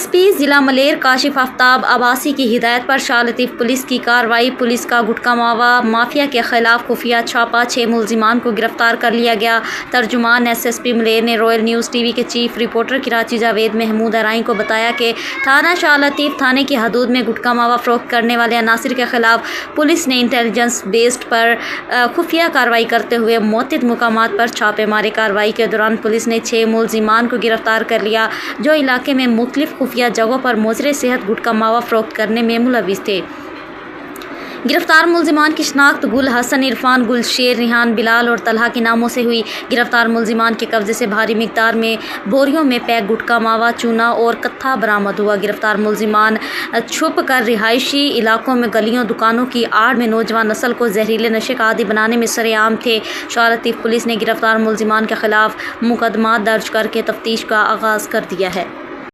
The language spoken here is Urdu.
SP ضلع ملیر کاشف آفتاب عباسی کی ہدایت پر شاہ لطیف پولیس کی کارروائی۔ پولیس کا گٹکا ماوا مافیا کے خلاف خفیہ چھاپہ، 6 ملزمان کو گرفتار کر لیا گیا۔ ترجمان SSP ملیر نے رائل نیوز TV کے چیف رپورٹر کراچی جاوید محمود ارائیں کو بتایا کہ تھانہ شاہ لطیف تھانے کی حدود میں گٹکا ماوا فروخت کرنے والے عناصر کے خلاف پولیس نے انٹیلیجنس بیسڈ پر خفیہ کارروائی کرتے ہوئے متعدد مقامات پر چھاپے مارے۔ کارروائی کے دوران پولیس نے 6 ملزمان کو گرفتار کر لیا جو علاقے میں مختلف خفیہ جگہوں پر مضر صحت گٹکا ماوا فروخت کرنے میں ملوث تھے۔ گرفتار ملزمان کی شناخت گل حسن، عرفان، گل شیر، ریحان، بلال اور طلحہ کے ناموں سے ہوئی۔ گرفتار ملزمان کے قبضے سے بھاری مقدار میں بوریوں میں پیک گٹکا ماوا، چونا اور کتھا برآمد ہوا۔ گرفتار ملزمان چھپ کر رہائشی علاقوں میں گلیوں دکانوں کی آڑ میں نوجوان نسل کو زہریلے نشے کا عادی بنانے میں سرعام تھے۔ شاہ لطیف پولیس نے گرفتار ملزمان کے خلاف مقدمات درج کر کے تفتیش کا آغاز کر دیا ہے۔